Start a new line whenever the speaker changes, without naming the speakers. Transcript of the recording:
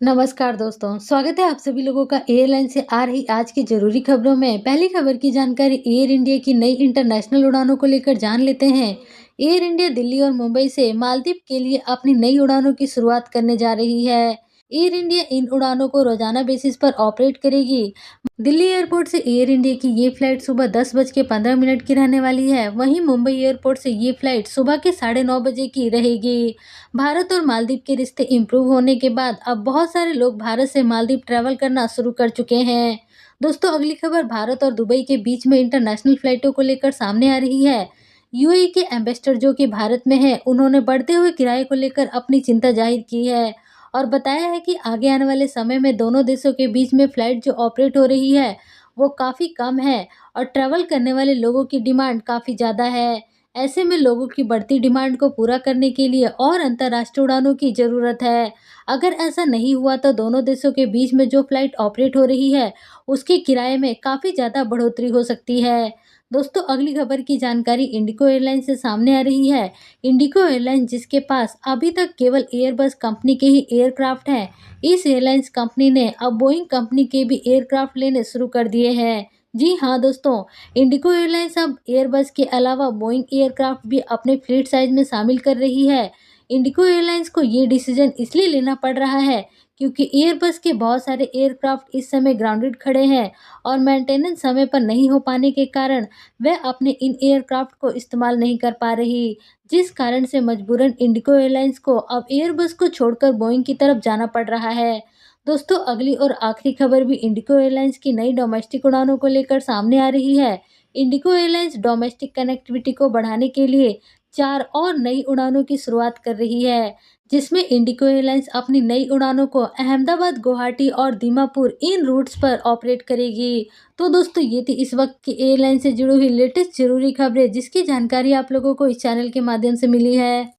नमस्कार दोस्तों, स्वागत है आप सभी लोगों का एयरलाइन से आ रही आज की ज़रूरी खबरों में। पहली खबर की जानकारी एयर इंडिया की नई इंटरनेशनल उड़ानों को लेकर जान लेते हैं। एयर इंडिया दिल्ली और मुंबई से मालदीव के लिए अपनी नई उड़ानों की शुरुआत करने जा रही है। एयर इंडिया इन उड़ानों को रोजाना बेसिस पर ऑपरेट करेगी। दिल्ली एयरपोर्ट से एयर इंडिया की ये फ्लाइट सुबह 10:15 की रहने वाली है। वहीं मुंबई एयरपोर्ट से ये फ्लाइट सुबह के 9:30 बजे की रहेगी। भारत और मालदीव के रिश्ते इम्प्रूव होने के बाद अब बहुत सारे लोग भारत से मालदीव ट्रैवल करना शुरू कर चुके हैं। दोस्तों, अगली खबर भारत और दुबई के बीच में इंटरनेशनल फ्लाइटों को लेकर सामने आ रही है। यूएई के एम्बेसडर जो कि भारत में है, उन्होंने बढ़ते हुए किराए को लेकर अपनी चिंता जाहिर की है और बताया है कि आगे आने वाले समय में दोनों देशों के बीच में फ्लाइट जो ऑपरेट हो रही है, वो काफ़ी कम है और ट्रैवल करने वाले लोगों की डिमांड काफ़ी ज़्यादा है। ऐसे में लोगों की बढ़ती डिमांड को पूरा करने के लिए और अंतर्राष्ट्रीय उड़ानों की ज़रूरत है। अगर ऐसा नहीं हुआ तो दोनों देशों के बीच में जो फ्लाइट ऑपरेट हो रही है, उसके किराए में काफ़ी ज़्यादा बढ़ोतरी हो सकती है। दोस्तों, अगली खबर की जानकारी इंडिगो एयरलाइंस से सामने आ रही है। इंडिगो एयरलाइंस, जिसके पास अभी तक केवल एयरबस कंपनी के ही एयरक्राफ्ट हैं, इस एयरलाइंस कंपनी ने अब बोइंग कंपनी के भी एयरक्राफ्ट लेने शुरू कर दिए हैं। जी हाँ दोस्तों, इंडिगो एयरलाइंस अब एयरबस के अलावा बोइंग एयरक्राफ्ट भी अपने फ्लीट साइज में शामिल कर रही है। इंडिगो एयरलाइंस को ये डिसीजन इसलिए लेना पड़ रहा है क्योंकि एयरबस के बहुत सारे एयरक्राफ्ट इस समय ग्राउंडेड खड़े हैं और मेंटेनेंस समय पर नहीं हो पाने के कारण वह अपने इन एयरक्राफ्ट को इस्तेमाल नहीं कर पा रही, जिस कारण से मजबूरन इंडिगो एयरलाइंस को अब एयरबस को छोड़कर बोइंग की तरफ जाना पड़ रहा है। दोस्तों, अगली और आखिरी खबर भी इंडिगो एयरलाइंस की नई डोमेस्टिक उड़ानों को लेकर सामने आ रही है। इंडिगो एयरलाइंस डोमेस्टिक कनेक्टिविटी को बढ़ाने के लिए 4 और नई उड़ानों की शुरुआत कर रही है, जिसमें इंडिगो एयरलाइंस अपनी नई उड़ानों को अहमदाबाद, गुवाहाटी और दीमापुर इन रूट्स पर ऑपरेट करेगी। तो दोस्तों, ये थी इस वक्त की एयरलाइन से जुड़ी हुई लेटेस्ट ज़रूरी खबरें, जिसकी जानकारी आप लोगों को इस चैनल के माध्यम से मिली है।